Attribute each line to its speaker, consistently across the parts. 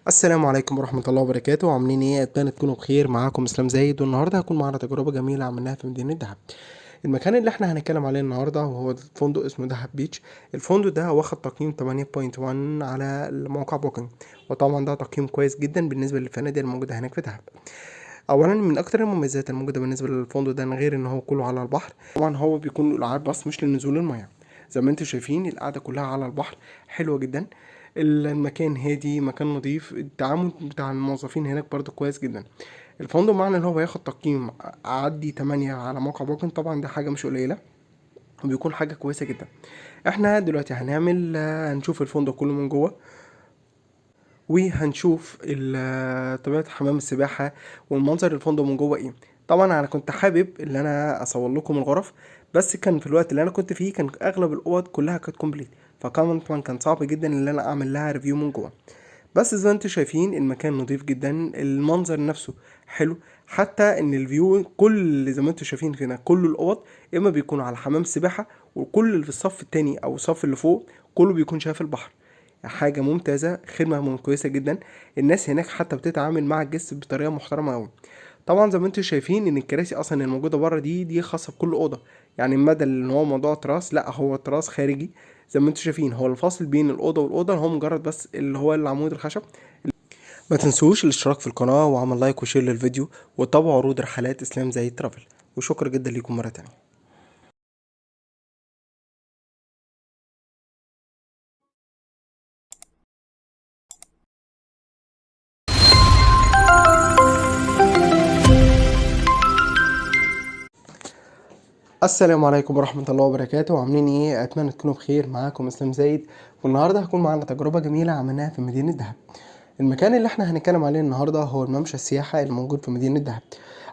Speaker 1: السلام عليكم ورحمة الله وبركاته. عاملين ايه؟ اتمنى تكونوا بخير. معاكم اسلام زايد، والنهارده هكون معانا تجربة جميلة عملناها في مدينة دهب. المكان اللي احنا هنتكلم عليه النهارده وهو فندق اسمه دهب بيتش. الفندق ده واخد تقييم 8.1 على موقع بوكينج، وطبعا ده تقييم كويس جدا بالنسبة للفنادق الموجودة هناك في دهب. اولا من اكتر المميزات الموجودة بالنسبة للفندق ده، غير ان هو كله على البحر، طبعا هو بيكون القعاد بس مش لنزول المياه. زي ما انتم شايفين القعدة كلها على البحر، حلوة جدا. المكان هادي، مكان نظيف، التعامل بتاع الموظفين هناك برضو كويس جدا. الفندق معنى ان هو ياخد تقييم عدي 8 على موقع بوكن، طبعا ده حاجة مش قليلة وبيكون حاجة كويسة جدا. احنا دلوقتي هنشوف الفندق كله من جوه، وهنشوف طبيعة حمام السباحة والمنظر الفندق من جوه ايه. طبعا انا كنت حابب ان انا اصور لكم الغرف، بس كان في الوقت اللي انا كنت فيه كان اغلب الاوض كلها كانت كومبليت، فكمان طبعا كان صعب جدا ان انا اعمل لها ريفيو من جوه. بس زي ما انتم شايفين المكان نظيف جدا، المنظر نفسه حلو. حتى ان الفيو كل زي ما انتم شايفين هنا كل الاوض اما بيكون على حمام سباحة، وكل اللي في الصف التاني او الصف اللي فوق كله بيكون شايف البحر. حاجة ممتازة، خدمة كويسة جدا. الناس هناك حتى بتتعامل مع الجست بطريقة محترمة أوي. طبعا زي ما انتم شايفين ان الكراسي اصلا الموجودة بره دي خاصة بكل اوضة. يعني بدل ان هو موضوع تراس، لا هو تراس خارجي. زي ما انتم شايفين هو الفاصل بين الاوضة والاوضة هو مجرد بس اللي هو العمود الخشب. ما تنسوش الاشتراك في القناة وعمل لايك وشير للفيديو، وتابعوا عروض رحلات اسلام زي ترافل. وشكرا جدا ليكم مرة تانية. السلام عليكم ورحمة الله وبركاته. عاملين ايه؟ اتمنى تكونوا بخير. معاكم اسلام زايد، والنهارده هكون معانا تجربة جميلة عملناها في مدينة دهب. المكان اللي احنا هنتكلم عليه النهارده هو الممشى السياحي الموجود في مدينة دهب.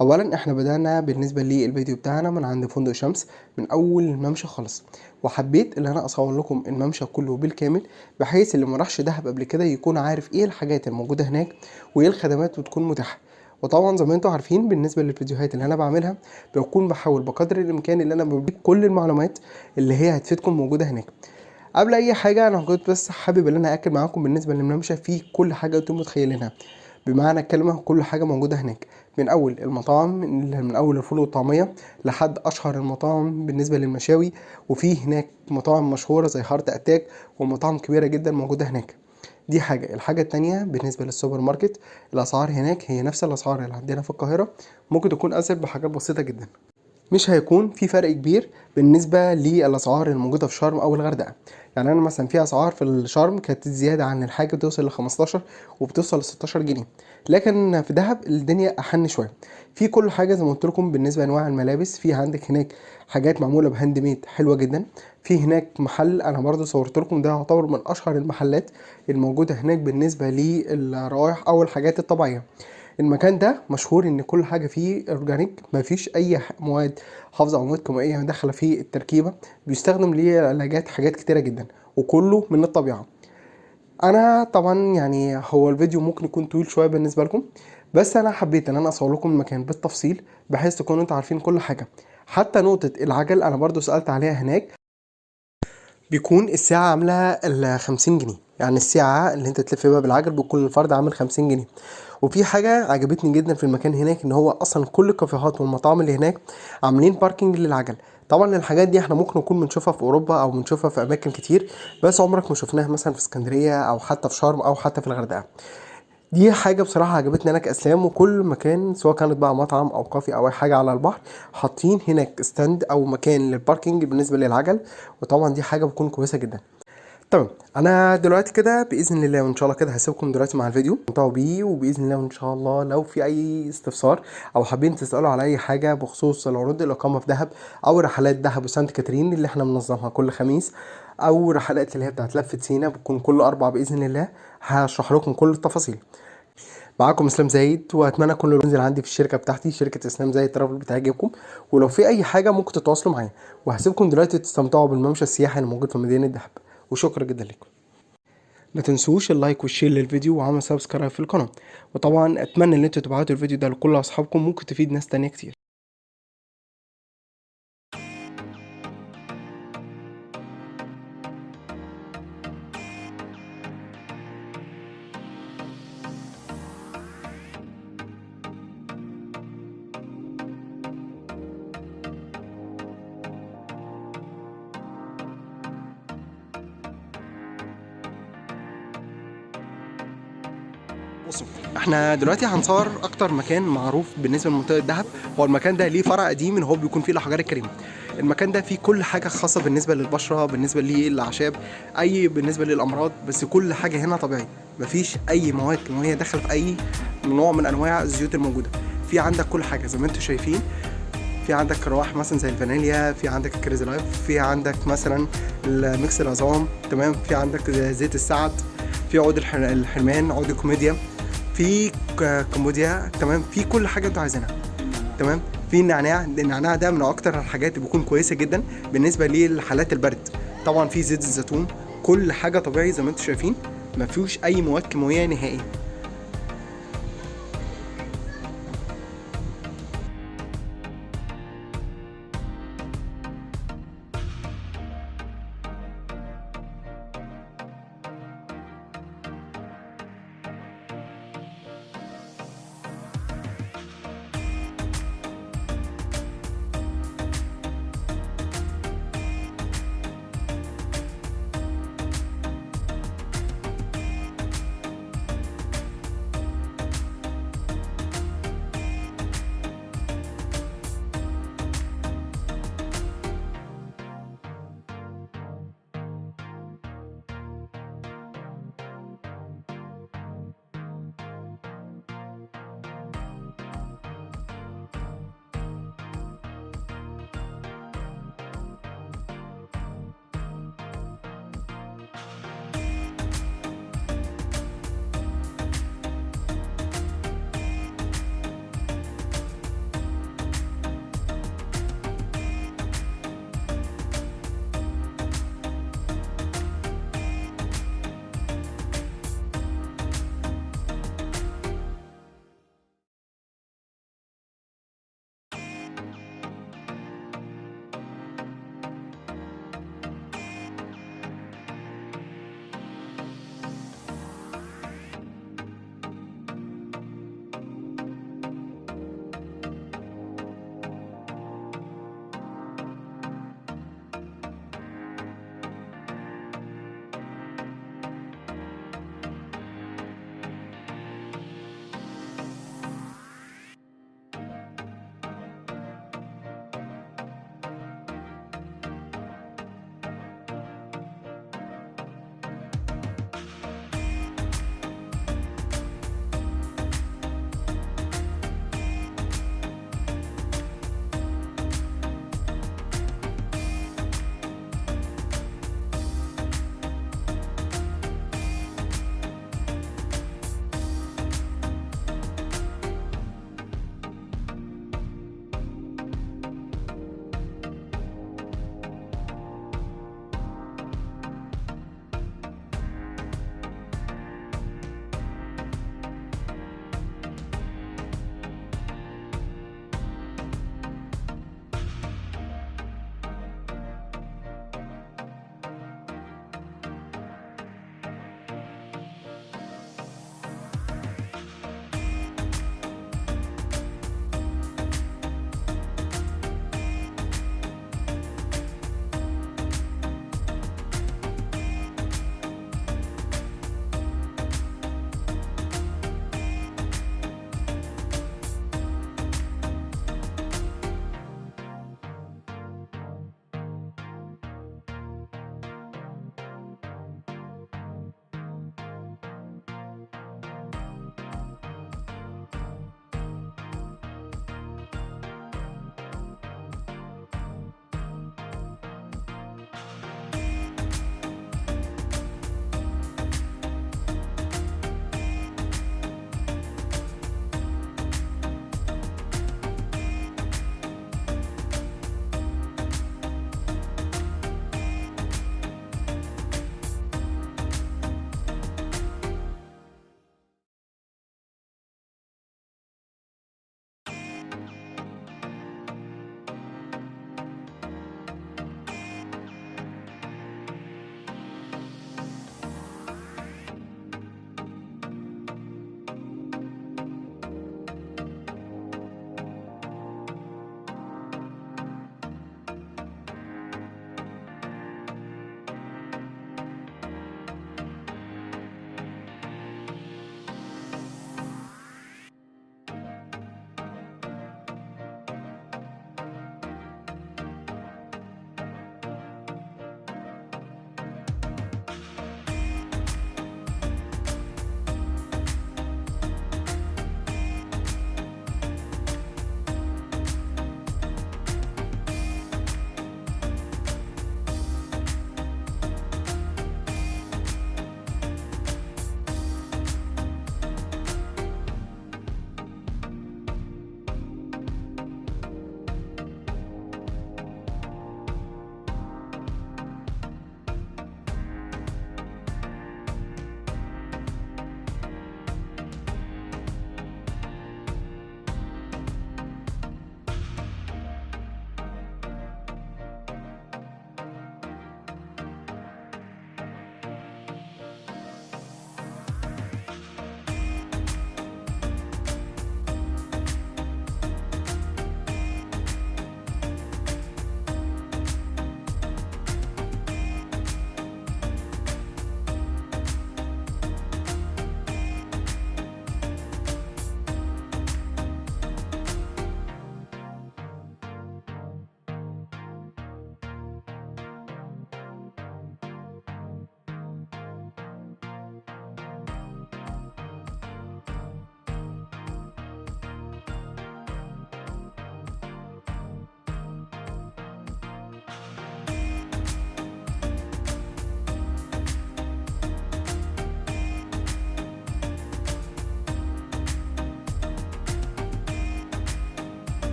Speaker 1: اولا احنا بدأنا بالنسبة للفيديو بتاعنا من عند فندق شمس، من اول الممشى خالص. وحبيت ان انا اصور لكم الممشى كله بالكامل، بحيث اللي ما راحش دهب قبل كده يكون عارف ايه الحاجات الموجودة هناك وايه الخدمات وتكون متاحة. وطبعا زي ما انتم عارفين بالنسبه للفيديوهات اللي انا بعملها، بكون بحاول بقدر الامكان اللي انا بجيب كل المعلومات اللي هي هتفيدكم موجوده هناك. قبل اي حاجه انا كنت بس حابب ان انا اكد معاكم بالنسبه للممشى فيه كل حاجه انتم متخيلينها. بمعنى الكلمه كل حاجه موجوده هناك، من اول المطاعم، من اول الفول والطعميه لحد اشهر المطاعم بالنسبه للمشاوي. وفي هناك مطاعم مشهوره زي هارت اتاك، ومطاعم كبيره جدا موجوده هناك. دي حاجة. الحاجة التانية بالنسبة للسوبر ماركت، الأسعار هناك هي نفس الأسعار اللي عندنا في القاهرة، ممكن تكون أزيد بحاجات بسيطة جدا. مش هيكون في فرق كبير بالنسبة للأسعار الموجودة في شرم أو الغردقة. يعني أنا مثلا في أسعار في الشرم كانت زيادة عن الحاجة بتوصل ل15 وبتوصل ل16 جنيه، لكن في دهب الدنيا أحن شوية. في كل حاجة زي ما قلت لكم. بالنسبة لأنواع الملابس، في عندك هناك حاجات معمولة بهاند ميد حلوة جدا. في هناك محل أنا برضو صورت لكم، ده يعتبر من أشهر المحلات الموجودة هناك بالنسبة للروائح أو الحاجات الطبيعية. المكان ده مشهور ان كل حاجه فيه اورجانيك، مفيش اي مواد حافظه او مواد كيميائيه داخله في التركيبه. بيستخدم لعلاجات حاجات كتيره جدا، وكله من الطبيعه. انا طبعا يعني هو الفيديو ممكن يكون طويل شويه بالنسبه لكم، بس انا حبيت ان انا اصور لكم المكان بالتفصيل بحيث تكونوا انتوا عارفين كل حاجه. حتى نقطه العجل انا برضو سالت عليها هناك، بيكون الساعة عاملة 50 جنيه. يعني الساعة اللي انت تلف بيها بالعجل بيكون الفرد عامل 50 جنيه. وفي حاجة عجبتني جدا في المكان هناك، ان هو اصلا كل الكافيهات والمطاعم اللي هناك عاملين باركينج للعجل. طبعا الحاجات دي احنا ممكن نكون بنشوفها في اوروبا او بنشوفها في اماكن كتير، بس عمرك ما شفناها مثلا في اسكندرية او حتى في شرم او حتى في الغردقة. دي حاجة بصراحة عجبتني انا كاسلام. وكل مكان سواء كانت بقى مطعم او كافي او اي حاجة على البحر، حاطين هناك ستاند او مكان للباركينج بالنسبة للعجل. وطبعا دي حاجة بتكون كويسة جدا. تمام. انا دلوقتي كده باذن الله وان شاء الله كده هسيبكم دلوقتي مع الفيديو انتوا بيه، وباذن الله وان شاء الله لو في اي استفسار او حابين تسالوا على اي حاجه بخصوص العروض الاقامه في دهب، او رحلات دهب وسانت كاترين اللي احنا بننظمها كل خميس، او رحلات اللي هي بتاعت لفه سينا بتكون كل اربع باذن الله، هشرح لكم كل التفاصيل. معاكم اسلام زايد، واتمنى كل اللي ينزل عندي في الشركه بتاعتي شركه اسلام زايد ترافل بتعجبكم. ولو في اي حاجه ممكن تتواصلوا معايا. وهسيبكم دلوقتي تستمتعوا بالممشى السياحي اللي موجود في مدينه دهب. وشكرا جدا لكم. ما تنسوش اللايك والشير للفيديو وعمل سبسكرايب في القناة. وطبعا اتمنى ان انتوا تبعتوا الفيديو ده لكل اصحابكم، ممكن تفيد ناس تانية كتير. بصوا، احنا دلوقتي هنصور اكتر مكان معروف بالنسبه لمنطقه دهب. هو المكان ده ليه فرع قديم ان هو بيكون فيه الاحجار الكريمه. المكان ده فيه كل حاجه خاصه بالنسبه للبشره، بالنسبه للاعشاب، بالنسبه للامراض، بس كل حاجه هنا طبيعي. مفيش اي مواد كيماويه داخله في اي نوع من انواع الزيوت الموجوده. في عندك كل حاجه زي ما انتم شايفين. في عندك روائح مثلا زي الفانيليا، في عندك الكريزي لايف، في عندك مثلا الميكس العظام، تمام، في عندك زيت السعد، في عود الحرمان، عود الكوميديا، في كمبوديا، تمام، في كل حاجه انتوا عايزينها، تمام. في النعناع ده من اكتر الحاجات اللي بتكون كويسه جدا بالنسبه لحالات البرد. طبعا في زيت الزيتون، كل حاجه طبيعي زي ما انتم شايفين، ما فيهوش اي مواد كيماويه نهائيا.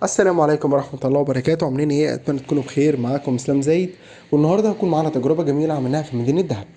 Speaker 1: السلام عليكم ورحمة الله وبركاته. عاملين ايه؟ اتمنى تكونوا بخير. معاكم اسلام زايد، والنهارده هكون معانا تجربة جميلة عملناها في مدينة دهب.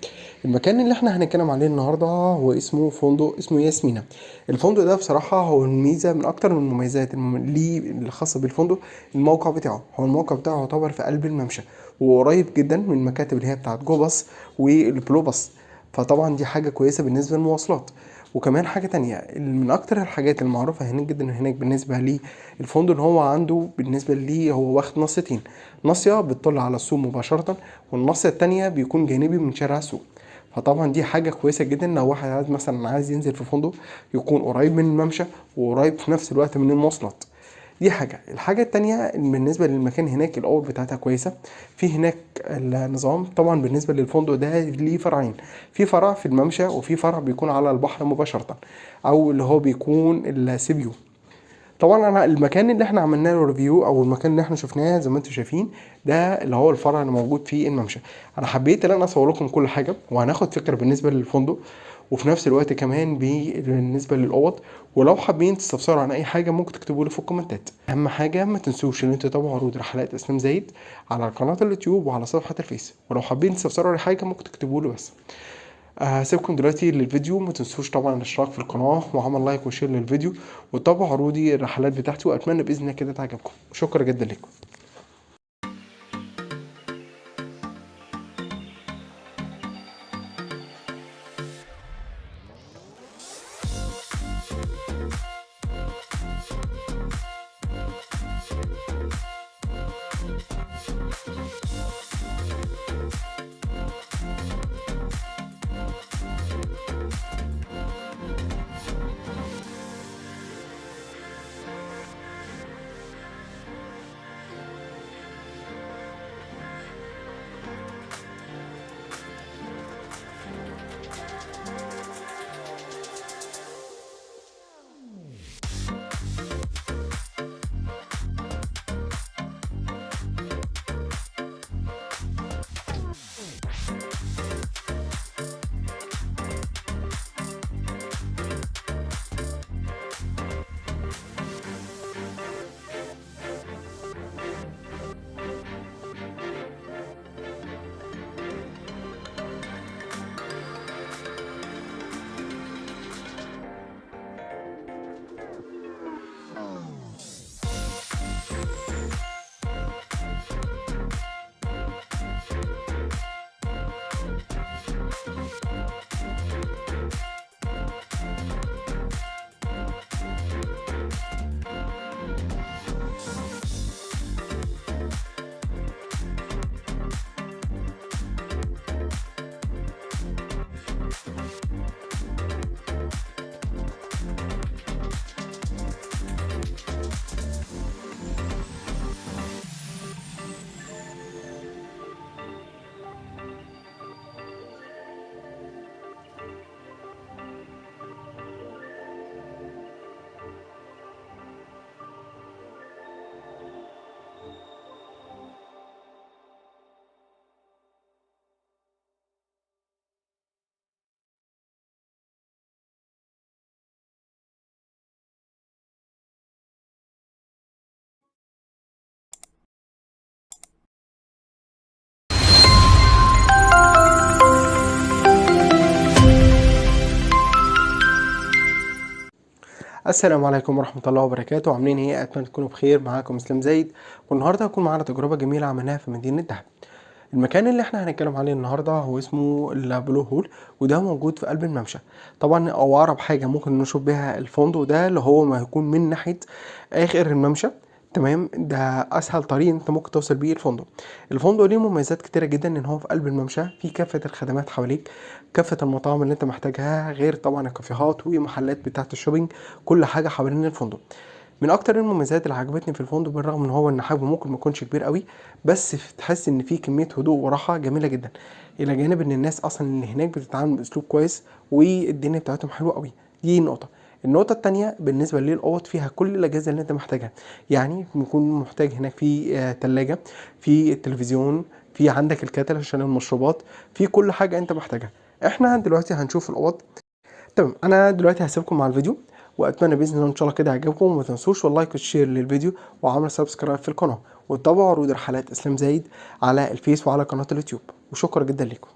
Speaker 1: المكان اللي احنا هنتكلم عليه النهارده هو اسمه فندق اسمه ياسمينة. الفندق ده بصراحة هو الميزة من اكتر من المميزات ليه الخاصة بالفندق. الموقع بتاعه، هو الموقع بتاعه يعتبر في قلب الممشى، وقريب جدا من المكاتب اللي هي بتاعت جو باص والبلو باص. فطبعا دي حاجة كويسة بالنسبة للمواصلات. وكمان حاجة تانية من أكتر الحاجات المعروفة هناك جدا هناك بالنسبة لي الفندق، إن هو عنده بالنسبة لي هو واخد نصيتين. ناصية بتطل على السوق مباشرة، والناصية التانية بيكون جانبي من شارع السوق. فطبعا دي حاجة كويسة جدا لو واحد عايز مثلا عايز ينزل في فندق يكون قريب من الممشى وقريب في نفس الوقت من المواصلات. دي الحاجة التانية بالنسبة للمكان هناك الأول بتاعتها كويسة. في هناك النظام طبعا بالنسبة للفندق ده ليه فرعين، في فرع في الممشى وفي فرع بيكون على البحر مباشرة، أو اللي هو بيكون السيبيو. طبعا انا المكان اللي احنا عملنا له ريفيو او المكان اللي احنا شفناه زي ما انتم شايفين ده اللي هو الفرع اللي موجود فيه الممشى. انا حبيت ان انا اصور لكم كل حاجه وهناخد فكره بالنسبه للفندق، وفي نفس الوقت كمان بالنسبه للاوض. ولو حابين تستفسروا عن اي حاجه ممكن تكتبوا لي في الكومنتات. اهم حاجه ما تنسوش ان انتوا تتابعوا عروض رحلات اسلام زايد على قناه اليوتيوب وعلى صفحه الفيس. ولو حابين تستفسروا عن حاجه ممكن تكتبوا لي بس. هسيبكم دلوقتي للفيديو. ما تنسوش طبعا الاشتراك في القناة وعمل لايك وشير للفيديو، وتابعوا عروضي الرحلات بتاعتي، واتمنى باذن الله كده تعجبكم. شكرا جدا لكم. السلام عليكم ورحمة الله وبركاته. عاملين ايه؟ اتمنى تكونوا بخير. معاكم اسلام زايد، والنهارده هيكون معانا تجربة جميلة عملناها في مدينة دهب. المكان اللي احنا هنتكلم عليه النهارده هو اسمه البلو هول، وده موجود في قلب الممشى. طبعا او اقرب حاجة ممكن نشوف بيها الفندق ده اللي هو ما هيكون من ناحية اخر الممشى. تمام، ده اسهل طريق انت ممكن توصل بيه الفندق. الفندق ليه مميزات كتيره جدا، ان هو في قلب الممشى في كافه الخدمات حواليك، كافه المطاعم اللي انت محتاجها، غير طبعا الكافيهات ومحلات بتاعه الشوبينج، كل حاجه حوالين الفندق. من اكتر المميزات اللي عجبتني في الفندق، بالرغم ان هو ان حجمه ممكن ما يكونش كبير قوي، بس تحس ان فيه كميه هدوء وراحه جميله جدا، الى جانب ان الناس اصلا اللي هناك بتتعامل باسلوب كويس والدنيا بتاعتهم حلوه قوي. دي نقطه. النقطة التانية بالنسبة للأوض، فيها كل الأجهزة اللي أنت محتاجها. يعني بيكون محتاج هناك في تلاجة، في التلفزيون، في عندك الكاتل عشان المشروبات، في كل حاجة أنت محتاجها. احنا دلوقتي هنشوف الأوض. تمام، أنا دلوقتي هسيبكم مع الفيديو، واتمنى باذن الله ان شاء الله كده يعجبكم، وما تنسوش واللايك والشير للفيديو وعمل سبسكرايب في القناه، وتتابعوا عروض رحلات اسلام زايد على الفيس وعلى قناه اليوتيوب. وشكرا جدا لكم.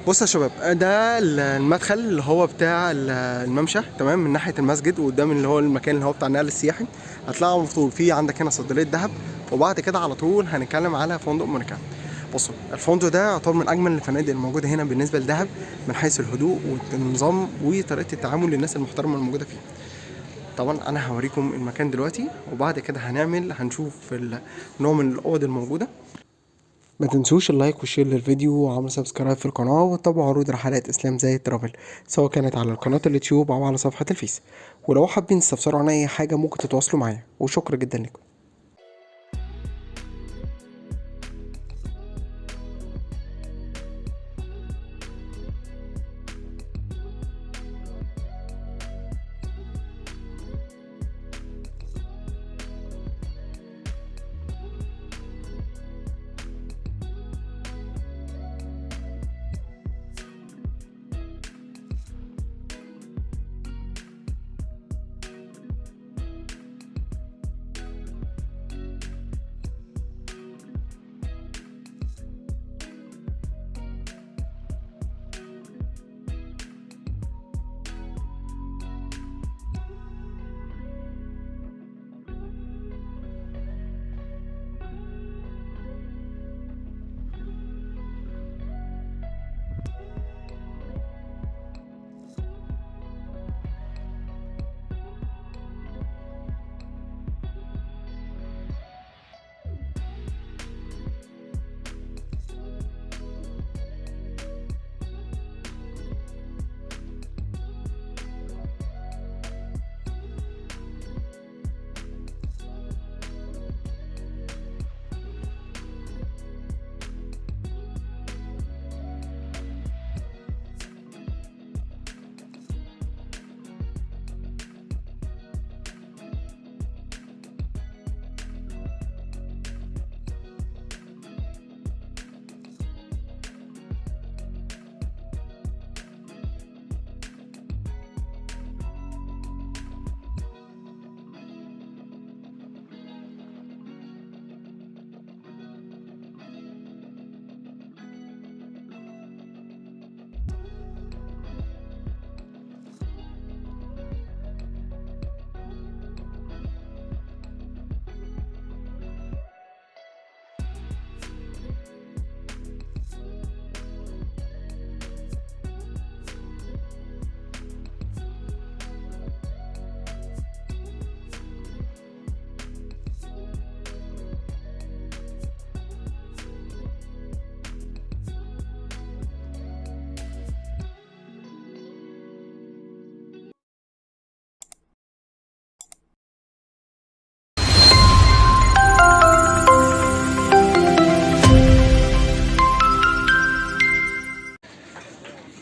Speaker 1: بص يا شباب، ده المدخل اللي هو بتاع الممشى، تمام، من ناحيه المسجد، وقدام اللي هو المكان اللي هو بتاع النقل السياحي. هتلاقوا على طول في عندك هنا صيدليه ذهب، وبعد كده على طول هنتكلم على فندق مونيكا. بصوا، الفندق ده يعتبر من اجمل الفنادق الموجوده هنا بالنسبه لدهب، من حيث الهدوء والنظام وطريقه التعامل للناس المحترمه الموجوده فيه. طبعا انا هوريكم المكان دلوقتي، وبعد كده هنشوف نوع من الاوض الموجوده. ما تنسوش اللايك والشير للفيديو وعمل سبسكرايب في القناة، وتابعوا عروض رحلات اسلام زايد ترافل، سواء كانت على القناة اليوتيوب او على صفحة الفيس. ولو حابين تستفسروا عن اي حاجة ممكن تتواصلوا معايا، وشكرا جدا لكم.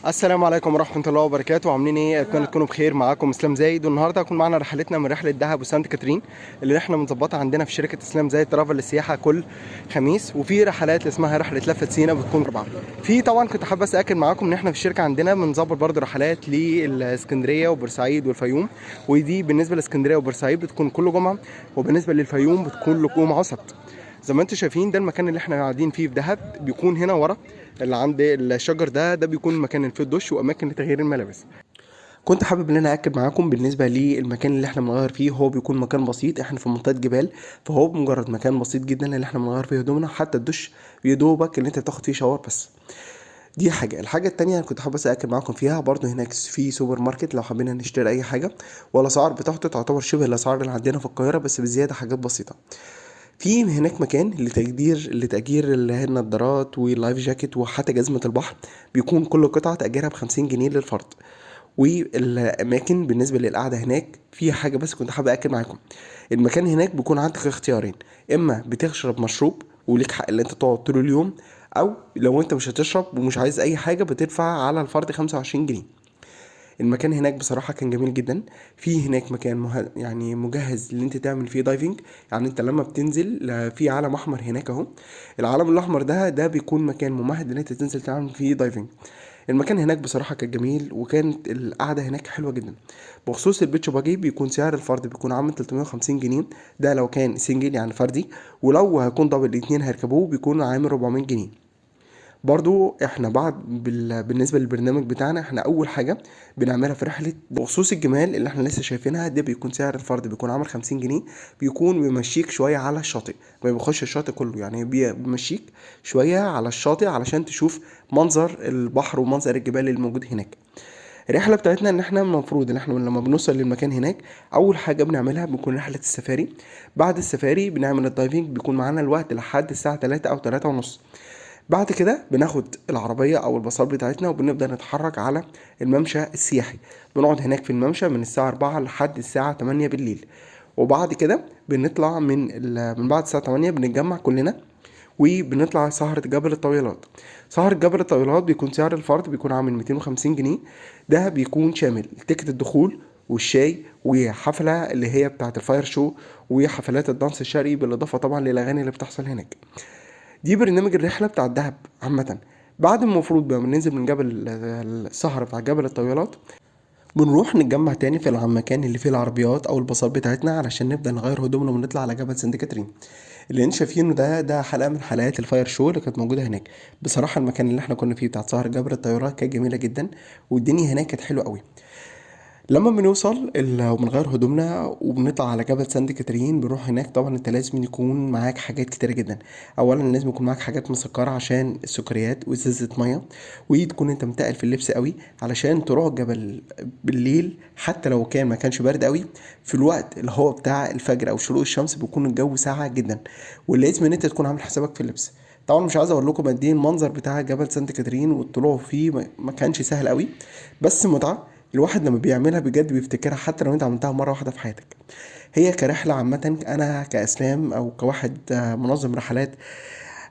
Speaker 1: السلام عليكم ورحمة الله وبركاته. عاملين ايه؟ اتمنى تكونوا بخير. معاكم اسلام زايد، والنهارده هيكون معانا رحلتنا من رحلة دهب وسانت كاترين اللي احنا بنظبطها عندنا في شركة اسلام زايد ترافل للسياحة كل خميس. وفي رحلات اللي اسمها رحلة لفة سينا بتكون اربعة. في طبعا كنت حابب بس اكد معاكم ان احنا في الشركة عندنا بنظبط برضه رحلات لاسكندرية وبورسعيد والفيوم، ودي بالنسبة لاسكندرية وبورسعيد بتكون كل جمعة، وبالنسبة للفيوم بتكون كل جمعة وسبت. زي ما انتم شايفين ده المكان اللي احنا قاعدين فيه في دهب، بيكون هنا ورا اللي عند الشجر ده بيكون مكان اللي فيه الدش واماكن لتغيير الملابس. كنت حابب ان انا اكد معاكم بالنسبه للمكان اللي احنا بنغير فيه، هو بيكون مكان بسيط. احنا في منطقه جبال، فهو مجرد مكان بسيط جدا اللي احنا بنغير فيه هدومنا، حتى الدش يدوبك اللي انت بتاخد فيه شاور بس. دي الحاجه التانية اللي كنت حابب بس اكد معاكم فيها برضو، هناك في سوبر ماركت لو حابين نشتري اي حاجه، والاسعار بتاعته تعتبر شبه الاسعار اللي عندنا في القاهره بس بزياده حاجات بسيطه. في هناك مكان لتأجير اللي هي النضارات واللايف جاكيت وحتى جزمة البحر، بيكون كل قطعة تأجيرها ب50 جنيه للفرد. والأماكن بالنسبة للقعدة هناك في حاجة بس كنت حابب أكد معاكم، المكان هناك بيكون عندك اختيارين: إما بتشرب مشروب وليك حق اللي أنت تقعد طول اليوم، أو لو أنت مش هتشرب ومش عايز أي حاجة بتدفع على الفرد 25 جنيه. المكان هناك بصراحة كان جميل جدا. في هناك مكان يعني مجهز ان انت تعمل فيه دايفنج. يعني انت لما بتنزل في علم احمر هناك اهو، العلم الاحمر ده بيكون مكان ممهد ان انت تنزل تعمل فيه دايفنج. المكان هناك بصراحة كان جميل، وكانت القعدة هناك حلوة جدا. بخصوص البيتش باجي، بيكون سعر الفرد بيكون عامل 350 جنيه، ده لو كان سنجل يعني فردي، ولو هيكون دبل الاتنين هيركبوه بيكون عامل 400 جنيه. برضو احنا بالنسبه للبرنامج بتاعنا، احنا اول حاجه بنعملها في رحله بخصوص الجمال اللي احنا لسه شايفينها، ده بيكون سعر الفرد بيكون عامل 50 جنيه. بيكون بيمشيك شويه على الشاطئ، ما بيخش الشاطئ كله، يعني بيمشيك شويه على الشاطئ علشان تشوف منظر البحر ومنظر الجبال اللي موجود هناك. الرحله بتاعتنا ان احنا المفروض ان احنا لما بنوصل للمكان هناك، اول حاجه بنعملها بتكون رحله السفاري. بعد السفاري بنعمل الدايفنج، بيكون معانا الوقت لحد الساعه 3 او 3 ونص. بعد كده بناخد العربية أو الباصات بتاعتنا وبنبدأ نتحرك على الممشى السياحي. بنقعد هناك في الممشى من الساعة 4 لحد الساعة 8 بالليل. وبعد كده بنطلع من بعد الساعة 8 بنتجمع كلنا وبنطلع سهرة جبل الطويلات. سهرة جبل الطويلات بيكون سعر الفرد بيكون عامل 250 جنيه، ده بيكون شامل تيكت الدخول والشاي وحفلة اللي هي بتاعة الفاير شو وحفلات الدانس الشرقي، بالإضافة طبعا للأغاني اللي بتحصل هناك. دي برنامج الرحله بتاع الدهب عامه. بعد المفروض بقى بننزل من جبل السهره بتاع جبل الطويلات، بنروح نتجمع تاني في المكان اللي فيه العربيات او الباصات بتاعتنا علشان نبدا نغير هدومنا ونطلع على جبل سانت كاترين. اللي انت شايفينه ده حلقه من حلقات الفاير شو اللي كانت موجوده هناك. بصراحه المكان اللي احنا كنا فيه بتاع سهر جبل الطيارات كانت جميله جدا، والدنيا هناك كانت حلوه قوي. لما بنوصل وبنغير هدومنا وبنطلع على جبل سانت كاترين، بنروح هناك. طبعا انت لازم يكون معاك حاجات كتيرة جدا. اولا لازم يكون معاك حاجات مسكرة عشان السكريات وازازة مية، وتكون انت متقل في اللبس قوي علشان تروح الجبل بالليل. حتى لو ما كانش برد قوي، في الوقت اللي هو بتاع الفجر او شروق الشمس بيكون الجو ساقع جدا، ولازم ان انت تكون عامل حسابك في اللبس. طبعا مش عايز اقول لكم قد ايه المنظر بتاع جبل سانت كاترين والطلوع فيه ما كانش سهل قوي، بس متعة. الواحد لما بيعملها بجد بيفتكرها حتى لو انت عملتها مرة واحدة في حياتك. هي كرحلة عامة، انا كاسلام او كواحد منظم رحلات،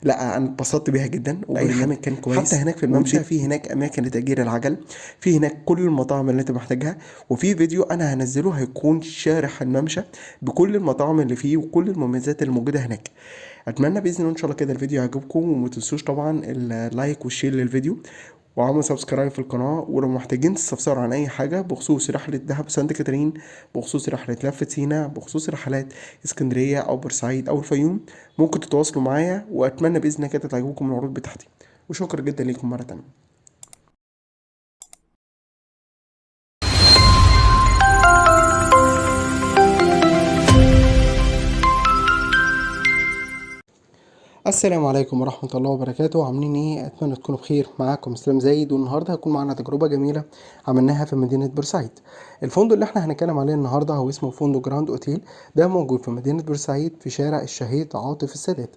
Speaker 1: لا انا اتبسطت بيها جدا، وبرنامج كان كويس. حتى هناك في الممشى في هناك اماكن لتأجير العجل، في هناك كل المطاعم اللي انت محتاجها. وفي فيديو انا هنزله هيكون شارح الممشى بكل المطاعم اللي فيه وكل المميزات اللي موجودة هناك. اتمنى باذن الله ان شاء الله كده الفيديو يعجبكم، وما تنسوش طبعا اللايك والشير للفيديو، وعملوا سبسكرايب في القناة. ولو محتاجين تستفسروا عن أي حاجة بخصوص رحلة دهب سانت كاترين، بخصوص رحلة لفة سينا، بخصوص رحلات اسكندرية أو بورسعيد أو الفيوم، ممكن تتواصلوا معايا. وأتمنى بإذن الله كده تعجبكم العروض بتاعتي. وشكرا جدا ليكم مرة تانية. السلام عليكم ورحمة الله وبركاته. عاملين ايه؟ اتمنى تكونوا بخير. معاكم اسلام زايد، والنهارده هيكون معانا تجربة جميلة عملناها في مدينة بورسعيد. الفندق اللي احنا هنتكلم عليه النهارده هو اسمه فندق جراند اوتيل، ده موجود في مدينة بورسعيد في شارع الشهيد عاطف السادات.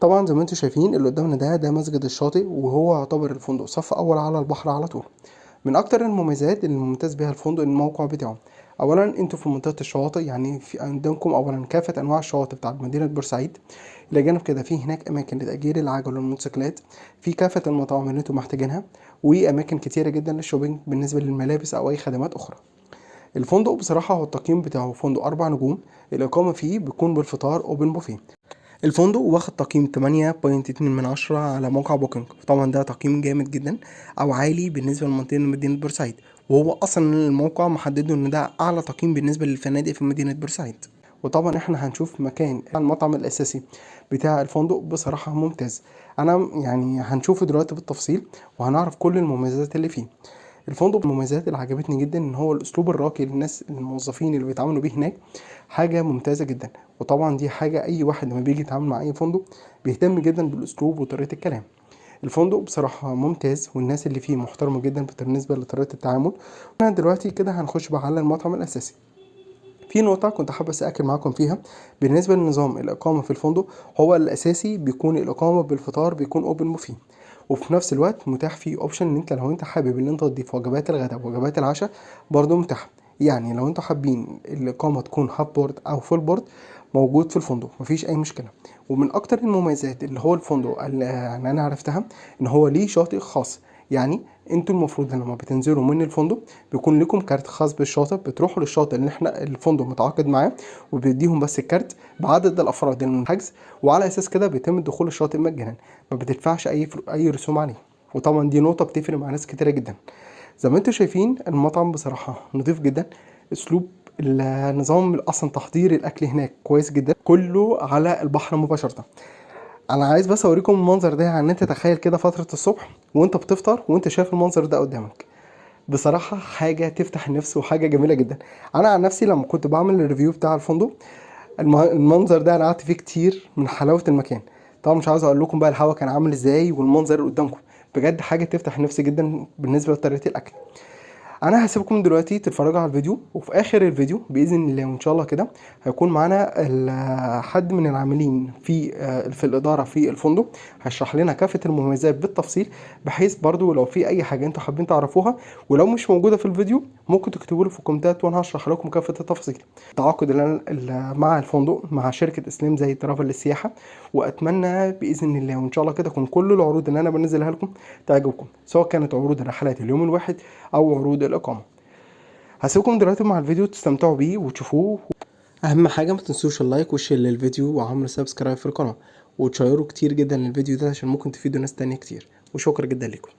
Speaker 1: طبعا زي ما انتم شايفين اللي قدامنا ده مسجد الشاطئ، وهو يعتبر الفندق صف اول على البحر على طول. من اكتر المميزات اللي ممتاز بيها الفندق الموقع بتاعه. اولا انتوا في منطقه الشواطئ، يعني في عندكم اولا كافه انواع الشواطئ بتاعت مدينه بورسعيد. الى جانب كده في هناك اماكن لتاجير العجل والموتوسيكلات، في كافه المطاعم اللي انتوا محتاجينها، واماكن كتيره جدا للشوبينج بالنسبه للملابس او اي خدمات اخرى. الفندق بصراحه هو التقييم بتاعه فندق 4 نجوم. الاقامه فيه بتكون بالفطار اوبن بوفيه. الفندق واخد تقييم 8.2 من 10 على موقع بوكينج، طبعا ده تقييم جامد جدا او عالي بالنسبه لمنطقه مدينه بورسعيد، وهو اصلا الموقع محدده ان ده اعلى تقييم بالنسبه للفنادق في مدينه بورسعيد. وطبعا احنا هنشوف مكان المطعم الاساسي بتاع الفندق بصراحه ممتاز. انا يعني هنشوفه دلوقتي بالتفصيل وهنعرف كل المميزات اللي فيه. الفندق من المميزات اللي عجبتني جدا ان هو الاسلوب الراقي للناس الموظفين اللي بيتعاملوا بيه هناك، حاجه ممتازه جدا. وطبعا دي حاجه اي واحد لما بيجي يتعامل مع اي فندق بيهتم جدا بالاسلوب وطريقه الكلام. الفندق بصراحه ممتاز والناس اللي فيه محترمه جدا بالنسبه لطريقه التعامل. احنا دلوقتي كده هنخش بقى على المطعم الاساسي. في نقطة كنت حابب أأكد معاكم فيها بالنسبة لنظام الإقامة في الفندق. هو الأساسي بيكون الإقامة بالفطار بيكون أوبن بوفيه، وفي نفس الوقت متاح فيه اوبشن ان انت لو انت حابب ان انت تضيف وجبات الغداء ووجبات العشاء برضو متاح. يعني لو انتوا حابين الاقامه تكون هاف بورد او فول بورد موجود في الفندق مفيش اي مشكله. ومن اكتر المميزات اللي هو الفندق اللي يعني انا عرفتها ان هو ليه شاطئ خاص. يعني انتوا المفروض لما بتنزلوا من الفندق بيكون لكم كارت خاص بالشاطئ، بتروحوا للشاطئ اللي احنا الفندق متعاقد معاه وبيديهم بس الكارت بعدد الافراد المنحجز، وعلى اساس كده بيتم دخول الشاطئ مجانا، ما بتدفعش اي رسوم عليه. وطبعا دي نقطه بتفرق مع ناس كتيره جدا. زي ما انتم شايفين المطعم بصراحه نضيف جدا. اسلوب النظام اصلا تحضير الاكل هناك كويس جدا، كله على البحر مباشره. انا عايز بس اوريكم المنظر ده، يعني انت تخيل كده فتره الصبح وانت بتفطر وانت شايف المنظر ده قدامك. بصراحه حاجه تفتح النفس وحاجه جميله جدا. انا عن نفسي لما كنت بعمل الريفيو بتاع الفندق المنظر ده انا قعدت فيه كتير من حلاوه المكان. طبعا مش عاوز اقول لكم بقى الهوا كان عامل ازاي والمنظر اللي قدامكم، بجد حاجه تفتح النفس جدا بالنسبه لطريقه الاكل. انا هسيبكم دلوقتي تتفرجوا على الفيديو، وفي اخر الفيديو باذن الله وان شاء الله كده هيكون معانا حد من العاملين في الاداره في الفندق هيشرح لنا كافه المميزات بالتفصيل، بحيث برضو لو في اي حاجه انتوا حابين تعرفوها ولو مش موجوده في الفيديو ممكن تكتبوا لي في الكومنتات وانا هشرح لكم كافه التفاصيل. التعاقد مع الفندق مع شركه اسلام زي ترافل للسياحه، واتمنى باذن الله وان شاء الله كده تكون كل العروض اللي انا بنزلها لكم تعجبكم، سواء كانت عروض الرحلات اليوم الواحد او عروض الاقامه. هسيبكم دلوقتي مع الفيديو تستمتعوا بيه وتشوفوه. اهم حاجه ما تنسوش اللايك والشير للفيديو وعمل سبسكرايب في القناه، وتشيروا كتير جدا للفيديو ده عشان ممكن تفيدوا ناس تانية كتير. وشكرا جدا لكم.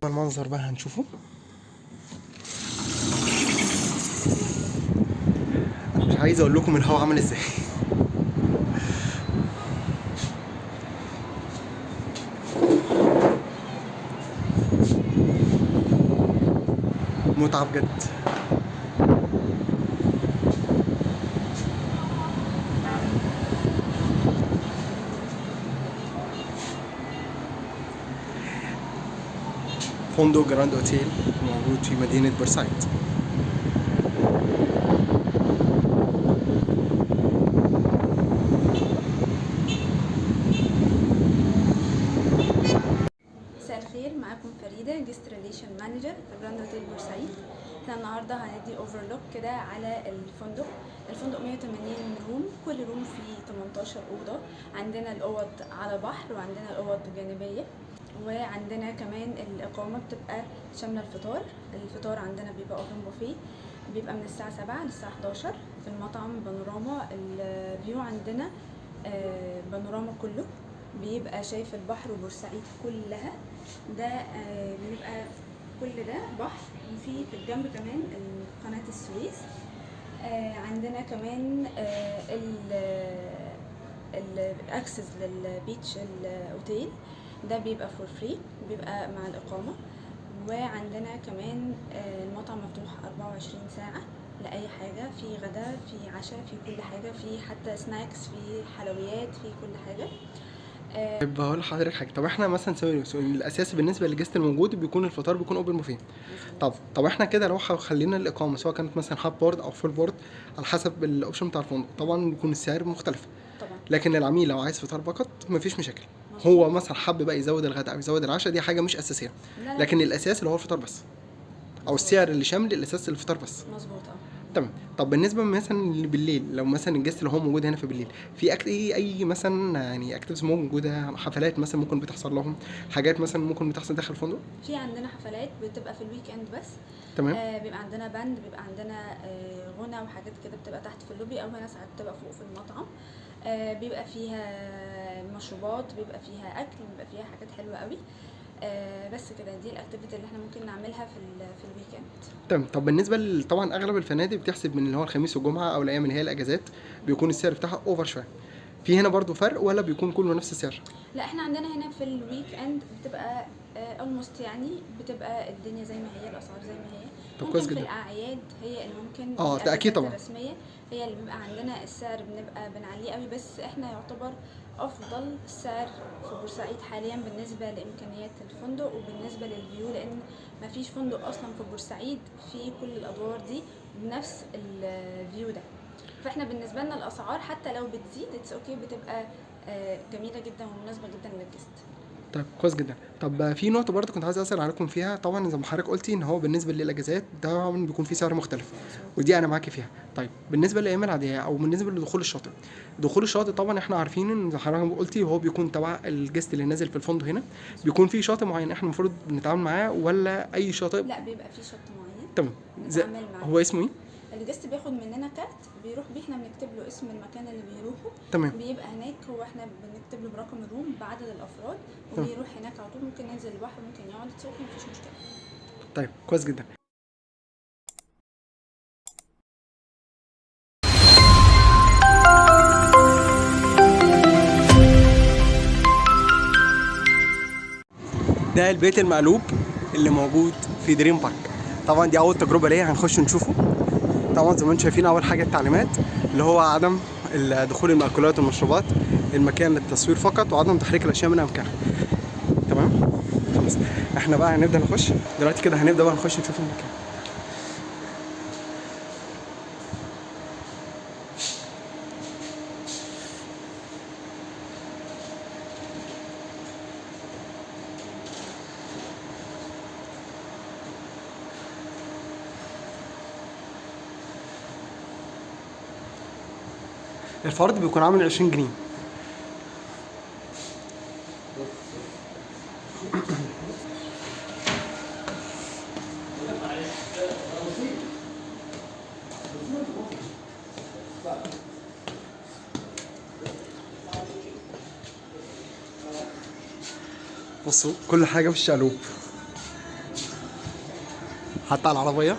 Speaker 1: المنظر بقى هنشوفه. انا مش عايز اقول لكم الهواء عامل ازاي. متعة بجد. فندق جراند اوتيل موجود في مدينة بورسعيد.
Speaker 2: مساء الخير، معاكم فريدة جيست ريليشن مانجر في جراند اوتيل بورسعيد. احنا النهارده هندي اوفرلوك كده على الفندق. الفندق 180 روم، كل روم فيه 18 اوضه. عندنا الاوض على بحر وعندنا الاوض جانبيه، وعندنا كمان الاقامه بتبقى شامله الفطار عندنا بيبقى اوبن بوفيه، بيبقى من الساعه 7 للساعه 11. في المطعم بانوراما، الفيو عندنا بانوراما كله، بيبقى شايف البحر وبورسعيد كلها. ده بيبقى كل ده بحر، وفي الجنب كمان قناة السويس. عندنا كمان الاكسس للبيتش الاوتيل، ده بيبقى فور فري، بيبقى مع الاقامة. وعندنا كمان المطعم مفتوح 24 ساعة لأي حاجة، في غدا، في عشاء، في كل حاجة، في حتى سناكس، في حلويات، في كل حاجة.
Speaker 1: طيب هقول لحضرتك حاجه. طب احنا مثلا الاساسي بالنسبه للجست الموجود بيكون الفطار بيكون اوبن بوفيه. طب احنا كده لو خلينا الاقامه سواء كانت مثلا هاف بورد او فول بورد على حسب الاوبشن بتاع الفندق، طبعا بيكون السعر مختلف.
Speaker 2: طبعا
Speaker 1: لكن العميل لو عايز فطار فقط مفيش مشاكل.
Speaker 2: مظبوط.
Speaker 1: هو مثلا حب بقى يزود الغداء او يزود العشاء، دي حاجه مش اساسيه.
Speaker 2: لا
Speaker 1: لكن الاساس اللي هو الفطار بس، او السعر اللي شامل الاساس الفطار بس.
Speaker 2: مظبوط.
Speaker 1: تمام. طب بالنسبه مثلا بالليل، لو مثلا الجست اللي هو موجود هنا في بالليل، في اي مثلا يعني اكتيفيتيز موجوده، حفلات مثلا ممكن بتحصل لهم، حاجات مثلا ممكن بتحصل داخل الفندق؟
Speaker 2: في عندنا حفلات بتبقى في الويك اند بس.
Speaker 1: تمام.
Speaker 2: بيبقى عندنا باند، بيبقى عندنا غنى وحاجات كده، بتبقى تحت في اللوبي، او هنا ساعات بتبقى فوق في المطعم. بيبقى فيها مشروبات، بيبقى فيها اكل، بيبقى فيها حاجات حلوه قوي. بس كده، دي الاكتيفيتي اللي احنا ممكن نعملها في الويك اند.
Speaker 1: تمام. طب بالنسبه طبعا اغلب الفنادق بتحسب من اللي هو الخميس والجمعه او الايام اللي هي الاجازات، بيكون السعر بتاعها اوفر شويه. في هنا برضو فرق ولا بيكون كله نفس السعر؟
Speaker 2: لا، احنا عندنا هنا في الويك اند بتبقى اولموست، يعني بتبقى الدنيا زي ما هي، الاسعار زي ما هي.
Speaker 1: طب
Speaker 2: ممكن
Speaker 1: كويس
Speaker 2: في
Speaker 1: جدا.
Speaker 2: الاعياد هي اللي ممكن
Speaker 1: ده اكيد
Speaker 2: الأجازات
Speaker 1: طبعا.
Speaker 2: الرسميه هي اللي بيبقى عندنا السعر بنبقى بنعليه قوي، بس احنا يعتبر افضل سعر في بورسعيد حاليا بالنسبه لامكانيات الفندق وبالنسبه للفيو، لان مفيش فندق اصلا في بورسعيد في كل الادوار دي بنفس الفيو ده. فاحنا بالنسبه لنا الاسعار حتى لو بتزيد اتس اوكي، بتبقى جميله جدا ومناسبه جدا للجست.
Speaker 1: طيب كويس جدا. طب في نقطة برضه كنت عايز أسأل عليكم فيها، طبعا زي ما حضرتك قلتي إن هو بالنسبة للأجازات طبعا بيكون في سعر مختلف، ودي أنا معاكي فيها. طيب بالنسبة للأيام العادية أو بالنسبة لدخول الشاطئ، دخول الشاطئ طبعا إحنا عارفين إن زي ما حضرتك قلتي هو بيكون تبع الجست اللي نازل في الفندق هنا، بيكون في شاطئ معين إحنا المفروض نتعامل معاه ولا أي شاطئ؟
Speaker 2: لا، بيبقى في شط معين
Speaker 1: تمام.
Speaker 2: نتعامل معاه.
Speaker 1: هو اسمه إيه؟
Speaker 2: الجست بياخد مننا كارت بيروح بيه، احنا بنكتب له اسم المكان اللي بيروحه.
Speaker 1: تمام.
Speaker 2: بيبقى هناك، هو احنا بنكتب له برقم الروم بعدد الافراد، وبيروح هناك على طول. ممكن ينزل البحر، ممكن يقعد، تصوفي، مفيش مشكله.
Speaker 1: طيب كويس جدا. ده البيت المقلوب اللي موجود في دريم بارك. طبعا دي اول تجربه ليا، هنخش نشوفه. طبعا زي ما انتم شايفين اول حاجه التعليمات اللي هو عدم دخول المأكولات والمشروبات، المكان للتصوير فقط، وعدم تحريك الاشياء من امكانها. تمام. خلاص احنا بقى هنبدا نخش دلوقتي كده، هنبدا بقى نخش نشوف المكان. الفرد بيكون عامل 20 جنيه. بصوا كل حاجه بالشقلوب. حتى على العربيه.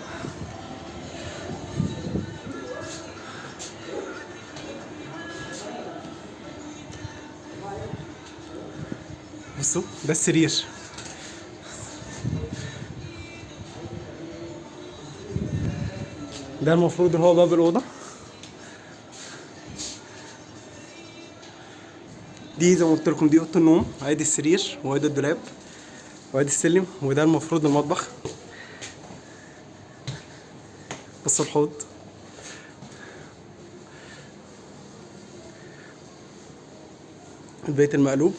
Speaker 1: بصوا ده السرير، ده المفروض ان هو باب الاوضه. دي زي ما قلت لكم دي اوضه النوم، وادي السرير وادي الدولاب وادي السلم، وده المفروض المطبخ. بصوا الحوض، البيت المقلوب،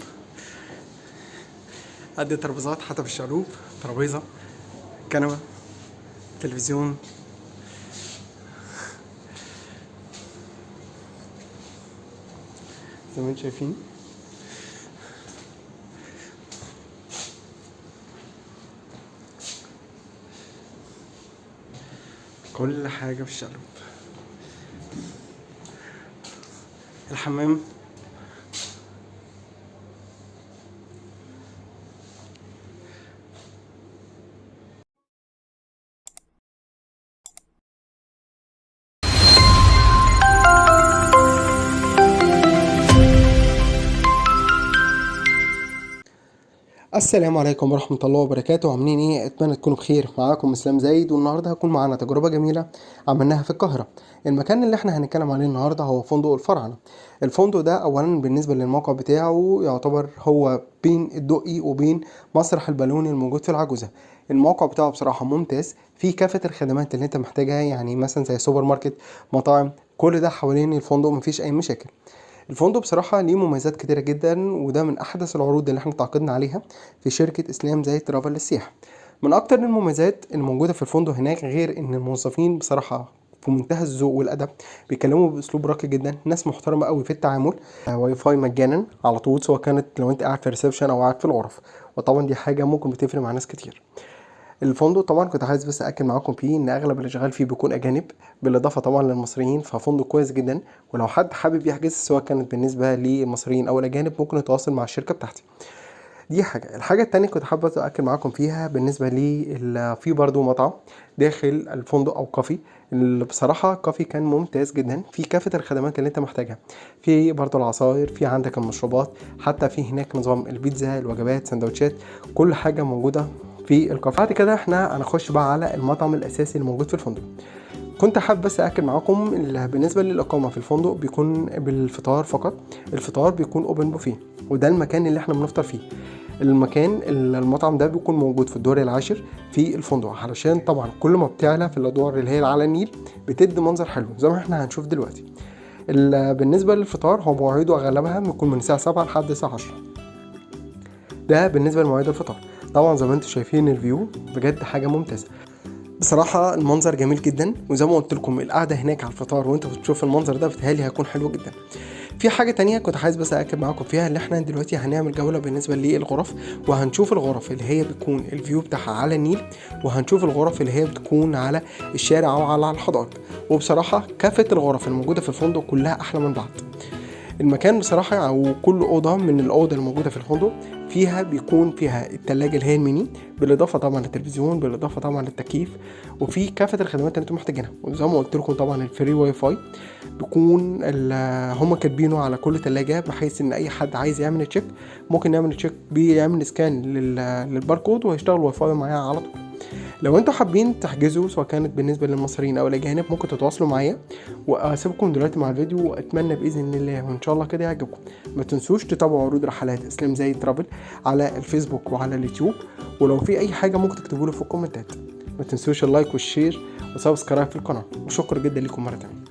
Speaker 1: ادي ترابيزات حتى بالشقلوب، ترابيزه، كنبه، تلفزيون. زي ما انتم شايفين كل حاجه في الشقلوب. الحمام، السلام عليكم ورحمة الله وبركاته. عاملين ايه؟ اتمنى تكونوا بخير. معاكم اسلام زايد، والنهارده هكون معانا تجربة جميلة عملناها في القاهرة. المكان اللي احنا هنتكلم عليه النهارده هو فندق الفراعنة. الفندق ده اولا بالنسبة للموقع بتاعه يعتبر هو بين الدقي وبين مسرح البالون الموجود في العجوزة. الموقع بتاعه بصراحة ممتاز، فيه كافة الخدمات اللي انت محتاجها، يعني مثلا زي سوبر ماركت، مطاعم، كل ده حوالين الفندق، مفيش اي مشاكل. الفندق بصراحة ليه مميزات كتيرة جدا، وده من أحدث العروض اللي احنا تعاقدنا عليها في شركة إسلام زايد ترافل للسياحة. من أكتر المميزات الموجودة في الفندق هناك، غير إن الموظفين بصراحة في منتهى الذوق والأدب، بيكلموا بأسلوب راقي جدا، ناس محترمة قوي في التعامل. واي فاي مجانا على طول، سواء كانت لو انت قاعد في ريسبشن أو قاعد في الغرف، وطبعا دي حاجة ممكن بتفرق مع ناس كتير. الفندق طبعا كنت عايز بس اكد معاكم فيه ان اغلب اللي شغال فيه بيكون اجانب، بالاضافه طبعا للمصريين، ففندق كويس جدا. ولو حد حابب يحجز سواء كانت بالنسبه للمصريين او الاجانب، ممكن يتواصل مع الشركه بتاعتي. دي الحاجه التانية كنت حابب اكد معاكم فيها بالنسبه لي في برضو مطعم داخل الفندق او كافي. اللي بصراحه كافي كان ممتاز جدا، في كافه الخدمات اللي انت محتاجها، في برضو العصاير، في عندك المشروبات، حتى في هناك نظام البيتزا، الوجبات، سندوتشات، كل حاجه موجوده في الكافيه. بعد كده احنا هنخش بقى على المطعم الاساسي الموجود في الفندق. كنت حابب بس اكد معاكم بالنسبه للاقامه في الفندق بيكون بالفطار فقط. الفطار بيكون اوبن بوفيه، وده المكان اللي احنا بنفطر فيه. المطعم ده بيكون موجود في الدور العاشر في الفندق، علشان طبعا كل ما بتعلى في الادوار اللي هي على النيل بتدي منظر حلو زي ما احنا هنشوف دلوقتي. بالنسبه للفطار هو مواعيده اغلبها بيكون من الساعه 7 لحد الساعه 10. ده بالنسبه لمواعيد الفطار. طبعا زي ما انتم شايفين الفيو بجد حاجه ممتازه بصراحه، المنظر جميل جدا، وزي ما قلت لكم القعده هناك على الفطار وانت بتشوف المنظر ده بتهيألي هيكون حلو جدا. في حاجه تانية كنت عايز بس اكد معاكم فيها، اللي احنا دلوقتي هنعمل جوله بالنسبه للغرف، وهنشوف الغرف اللي هي بتكون الفيو بتاعها على النيل، وهنشوف الغرف اللي هي بتكون على الشارع او على الحدائق. وبصراحه كافه الغرف الموجوده في الفندق كلها احلى من بعض. المكان بصراحة أو كل أوضة من الأوضة الموجودة في الفندق بيكون فيها التلاجة اللي هي الميني، بالإضافة طبعا للتلفزيون، بالإضافة طبعا للتكييف، وفي كافة الخدمات اللي انتم محتاجينها. وزي ما قلت لكم طبعا الفري واي فاي بيكون هم كاتبينه على كل تلاجة، بحيث ان اي حد عايز يعمل تشيك ممكن يعمل تشيك، بيعمل سكان للباركود وهيشتغل واي فاي معايا على طول. لو انتوا حابين تحجزوا سواء كانت بالنسبه للمصريين او الاجانب، ممكن تتواصلوا معايا. واسيبكم دلوقتي مع الفيديو، واتمنى باذن الله وان شاء الله كده يعجبكم. ما تنسوش تتابعوا عروض رحلات اسلام زايد ترافل على الفيسبوك وعلى اليوتيوب، ولو في اي حاجه ممكن تكتبوا لي في الكومنتات. ما تنسوش اللايك والشير وسبسكرايب في القناه، وشكرا جدا لكم مره تانية.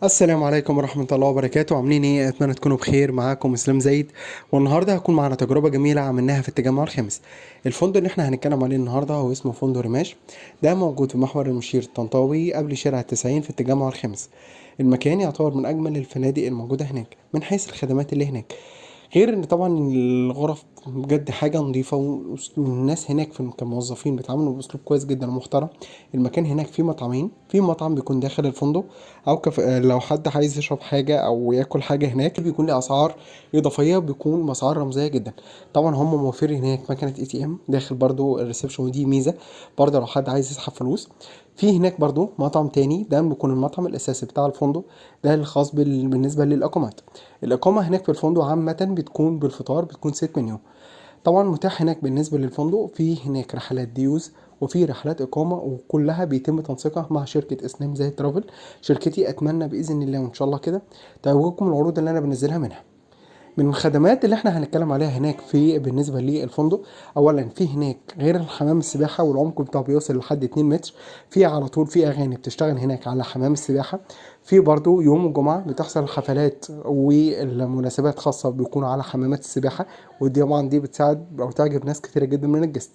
Speaker 1: السلام عليكم ورحمة الله وبركاته. عاملين ايه؟ اتمنى تكونوا بخير. معاكم اسلام زايد، والنهارده هكون معانا تجربة جميلة عملناها في التجمع الخامس. الفندق اللي احنا هنتكلم عليه النهارده هو اسمه فندق رماش. ده موجود في محور المشير الطنطاوي قبل شارع التسعين في التجمع الخامس. المكان يعتبر من اجمل الفنادق الموجودة هناك من حيث الخدمات اللي هناك، غير ان طبعا الغرف بجد حاجة نظيفة، والناس هناك في كموظفين بيتعاملوا باسلوب كويس جدا ومحترم. المكان هناك فيه مطعمين، في مطعم بيكون داخل الفندق، او لو حد عايز يشرب حاجة او ياكل حاجة هناك بيكون ليه اسعار اضافية، بيكون اسعار رمزية جدا. طبعا هم موفرين هناك مكنة اي تي ام داخل برضو الريسبشن، ودي ميزة برضو لو حد عايز يسحب فلوس. في هناك برضو مطعم تاني، ده بيكون المطعم الاساسي بتاع الفندق، ده الخاص بالنسبة للاقامات. الإقامة هناك في الفندق عامة بتكون بالفطار، بتكون ست منيو. طبعا متاح هناك بالنسبة للفندق، في هناك رحلات ديوز وفي رحلات إقامة، وكلها بيتم تنسيقها مع شركة إسلام زي ترافل. شركتي أتمنى بإذن الله وإن شاء الله كده تعجبكم العروض اللي أنا بنزلها منها. من الخدمات اللي احنا هنتكلم عليها هناك في بالنسبة للفندق، اولا في هناك غير الحمام السباحة والعمق بتاعه بيوصل لحد 2 متر، في على طول في اغاني بتشتغل هناك على حمام السباحة. في برضو يوم الجمعة بتحصل حفلات والمناسبات خاصة بيكونوا على حمامات السباحة، ودي طبعا دي بتساعد او تعجب ناس كتيرة جدا من الجست.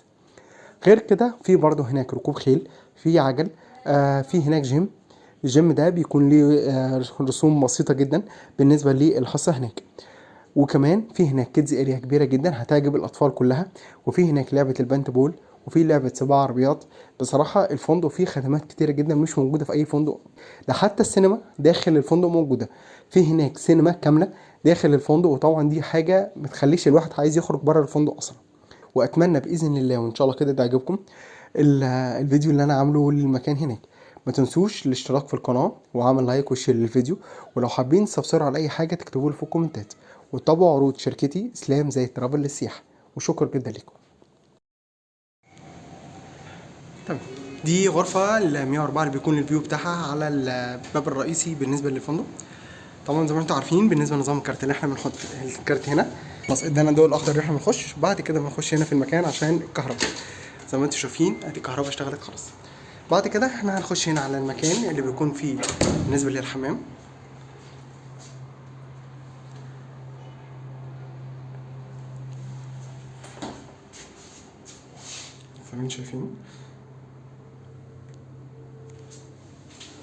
Speaker 1: غير كده في برضو هناك ركوب خيل، في عجل، في هناك جيم. الجيم ده بيكون ليه رسوم بسيطة جدا بالنسبة للحصة هناك. وكمان في هناك كيدز اريا كبيره جدا هتعجب الاطفال كلها، وفي هناك لعبه البنت بول، وفي لعبه سباق عربيات. بصراحه الفندق فيه خدمات كتيره جدا مش موجوده في اي فندق، ده حتى السينما داخل الفندق موجوده. في هناك سينما كامله داخل الفندق، وطبعا دي حاجه ما تخليش الواحد عايز يخرج بره الفندق اصلا. واتمنى باذن الله وان شاء الله كده تعجبكم الفيديو اللي انا عامله للمكان هناك. ما تنسوش الاشتراك في القناة وعمل لايك وشير للفيديو، ولو حابين تستفسروا على اي حاجة تكتبوا لي في الكومنتات، وتابعوا عروض شركتي اسلام زي ترافل للسياحة. وشكرا جدا لكم. تمام، دي غرفة ال 104 اللي بيكون الفيو بتاعها على الباب الرئيسي بالنسبة للفندق. طبعا زي ما انتم عارفين بالنسبة لنظام الكارت اللي احنا بنحط الكارت هنا، خلاص ادانا الضوء الاخضر اللي احنا بنخش. بعد كده بنخش هنا في المكان عشان الكهرباء، زي ما انتم شايفين ادي الكهرباء اشتغلت خلاص. بعد كده احنا هنخش هنا على المكان اللي بيكون فيه بالنسبة للحمام. زي ما انتم شايفين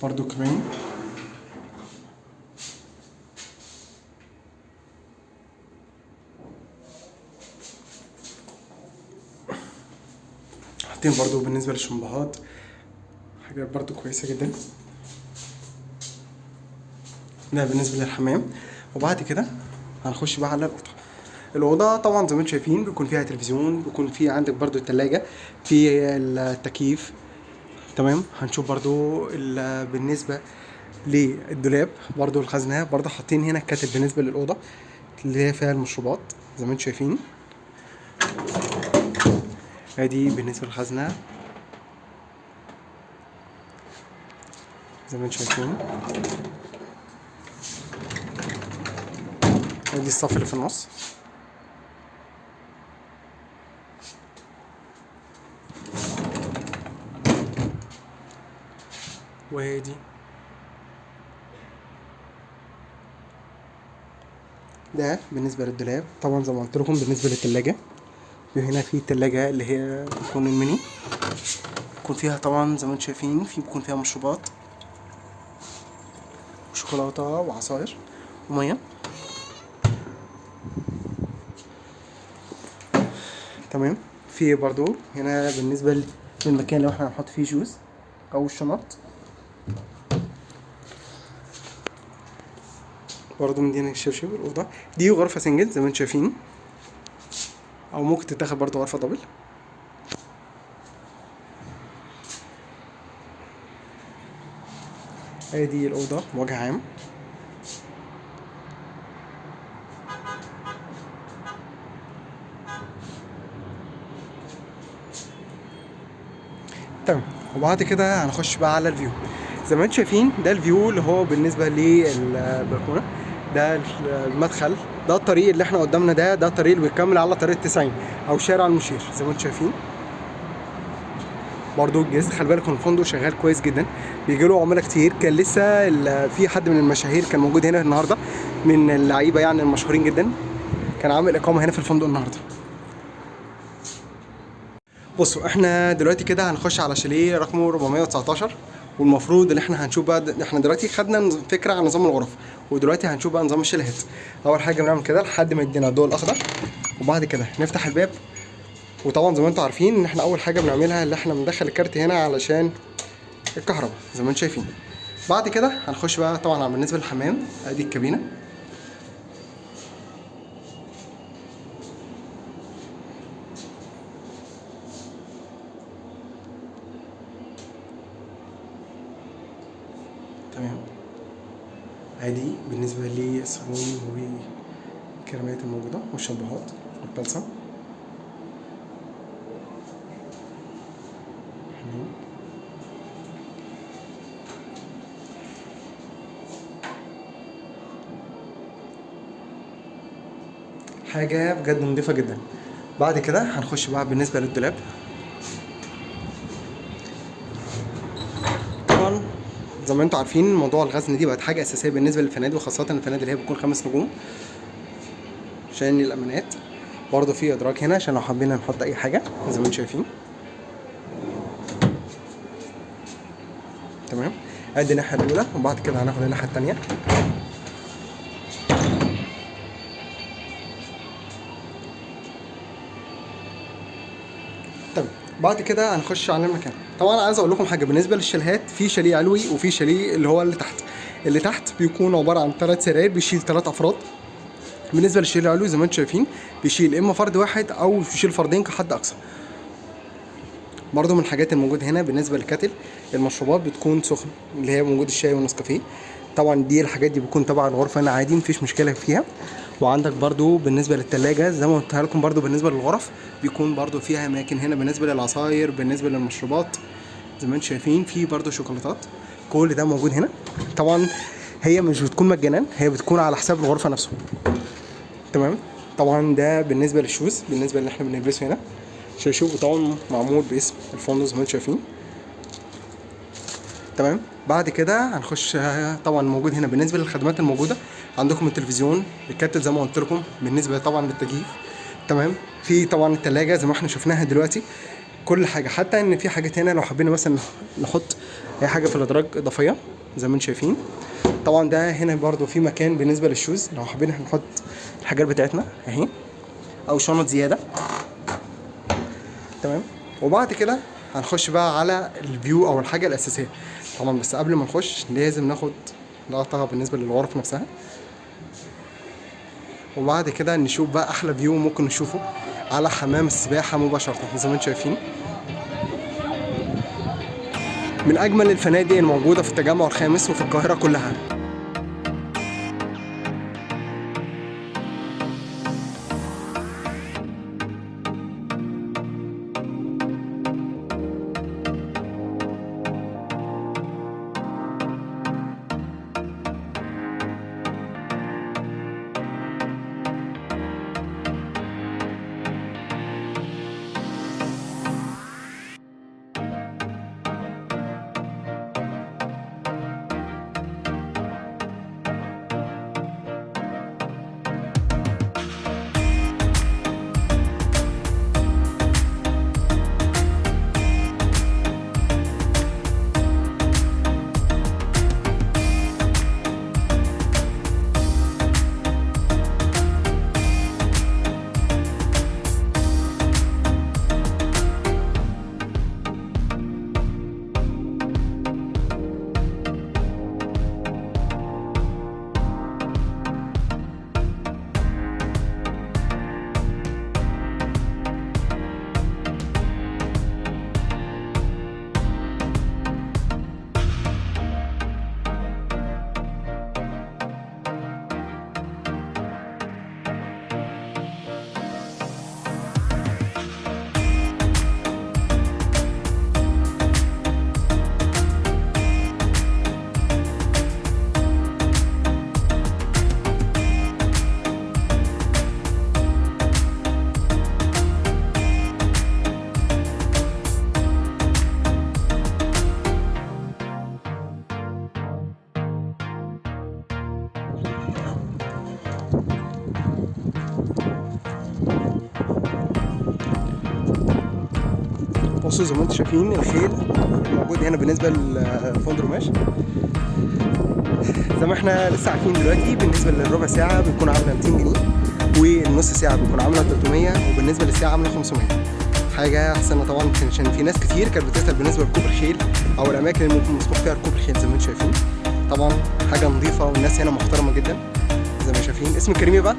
Speaker 1: برضو كمان حاطين برضو بالنسبة للشمبهات حاجات برضو كويسة جدا. ده بالنسبة للحمام. وبعد كده هنخش بقى على الأوضة. الأوضة طبعا زي ما انتم شايفين بيكون فيها تلفزيون، بيكون في عندك برضو التلاجة، في التكييف. تمام، هنشوف برضو بالنسبة للدولاب برضو الخزنة، برضو حاطين هنا الكاتل بالنسبة للأوضة اللي هي فيها المشروبات زي ما انتم شايفين. ادي بالنسبة للخزنة زي ما انتم شايفين. ادي الصف اللي في النص. وادي ده بالنسبة للدولاب. طبعا زي ما قلت لكم بالنسبة للتلاجة، هنا في التلاجة اللي هي بتكون الميني، بيكون فيها طبعا زي ما انتم شايفين بيكون فيها مشروبات وشوكولاتة وعصاير ومية. تمام، في برضو هنا بالنسبة للمكان اللي احنا هنحط فيه جوز او الشنط، برضو مدينا الشبشب. الأوضة دي غرفة سنجل زي ما انتم شايفين، او ممكن تتاخد برضو غرفة دبل. ادي الأوضة بوجه عام. تمام، وبعد كده هنخش بقى على الفيو. زي ما انتم شايفين ده الفيو اللي هو بالنسبة للبلكونة، ده المدخل. ده الطريق اللي احنا قدامنا، ده الطريق اللي بيكمل على طريق 90 او شارع المشير زي ما انتم شايفين. برضو الجست خلي بالك ان الفندق شغال كويس جدا، بيجي له عملاء كتير. كان لسه في حد من المشاهير كان موجود هنا النهارده، من اللعيبه يعني المشهورين جدا، كان عامل اقامه هنا في الفندق النهارده. بصوا احنا دلوقتي كده هنخش على شاليه رقمه 419، والمفروض ان احنا هنشوف بقى احنا دلوقتي خدنا فكره عن نظام الغرف، ودلوقتي هنشوف بقى نظام الشاليهات. اول حاجه بنعمل كده لحد ما يدينا الضوء الاخضر، وبعد كده نفتح الباب. وطبعا زي ما انتم عارفين ان احنا اول حاجه بنعملها اللي احنا بندخل الكارت هنا علشان الكهرباء زي ما انتم شايفين. بعد كده هنخش بقى طبعا بالنسبه للحمام، ادي الكابينه. تمام، ادي بالنسبه للصابون والكريمات الموجوده والشامبوهات والبلسم. حاجه بجد نضيفه جدا. بعد كده هنخش بقى بالنسبه للدولاب. طبعا زي ما انتم عارفين موضوع الغزل دي بقت حاجه اساسيه بالنسبه للفنادق، وخاصه الفنادق اللي هي بتكون 5 نجوم عشان الامانات. برضه في ادراج هنا عشان لو حابين نحط اي حاجه زي ما انتم شايفين. تمام، ادي الناحيه الاولى، وبعد كده هناخد الناحيه الثانيه. تمام، بعد كده هنخش على المكان. طبعا عايز اقول لكم حاجه بالنسبه للشاليهات، في شاليه علوي وفي شاليه اللي هو اللي تحت. اللي تحت بيكون عباره عن 3 سراير بيشيل 3 افراد. بالنسبه للشاليه العلوي زي ما انتم شايفين بيشيل اما فرد واحد او بيشيل فردين كحد اقصى. برضو من الحاجات الموجوده هنا بالنسبه للكاتل، المشروبات بتكون سخنه اللي هي موجود الشاي والنسكافيه. طبعا دي الحاجات دي بتكون تبع الغرفه هنا عادي، مفيش مشكله فيها. وعندك برضو بالنسبه للثلاجه زي ما قلت لكم، برضو بالنسبه للغرف بيكون برضو فيها اماكن هنا بالنسبه للعصاير، بالنسبه للمشروبات زي ما انتم شايفين في برضو شوكولاتات. كل ده موجود هنا. طبعا هي مش بتكون مجانا، هي بتكون على حساب الغرفه نفسه. تمام، طبعا ده بالنسبه للشوز، بالنسبه اللي احنا بنلبسه هنا. شوف طبعا معمول باسم الفندق زي ما انتم شايفين. تمام، بعد كده هنخش طبعا موجود هنا بالنسبه للخدمات الموجوده. عندكم التلفزيون، الكاتل زي ما قلت لكم بالنسبه طبعا للتكييف. تمام، في طبعا الثلاجه زي ما احنا شفناها دلوقتي. كل حاجه، حتى ان في حاجات هنا لو حبينا مثلا نحط اي حاجه في الادراج اضافيه زي ما انتم شايفين. طبعا ده هنا برضو في مكان بالنسبه للشوز لو حابين نحط الحاجات بتاعتنا اهي، او شنط زياده. تمام، وبعد كده هنخش بقى على الفيو او الحاجه الاساسيه. طبعا بس قبل ما نخش لازم ناخد لقطه بالنسبه للغرف نفسها، وبعد كده نشوف بقى احلى فيو ممكن نشوفه على حمام السباحه مباشره زي ما انتم شايفين. من اجمل الفنادق الموجوده في التجمع الخامس وفي القاهره كلها. بصوا زي ما انتم شايفين الخيل موجود هنا بالنسبه للفندق رماش. زي ما احنا لسه عارفين دلوقتي بالنسبه للربع ساعه بتكون عامله 200 جنيه، والنص ساعه بتكون عامله 300، وبالنسبه للساعه عامله 500. حاجه احسن طبعا عشان في ناس كتير كانت بتسال بالنسبه لركوب الخيل او الاماكن اللي ممكن مسموح فيها ركوب الخيل. زي ما انتم شايفين طبعا حاجه نظيفه، والناس هنا محترمه جدا زي ما شايفين. اسم الكريم ايه بقى؟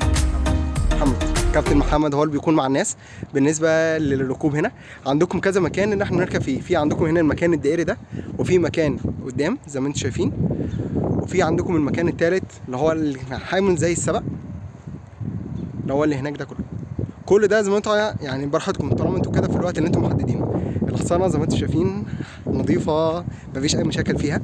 Speaker 1: محمد. كابتن محمد هو اللي بيكون مع الناس بالنسبه للركوب. هنا عندكم كذا مكان ان احنا نركب فيه. في عندكم هنا المكان الدائري ده، وفي مكان قدام زي ما انتم شايفين، وفي عندكم المكان الثالث اللي هو اللي عامل زي السبق اللي هو اللي هناك ده. كل ده زي ما انتم يعني براحتكم طالما انتم كده في الوقت اللي انتم محددينه. الحصانه زي ما انتم شايفين نظيفه، مفيش اي مشاكل فيها.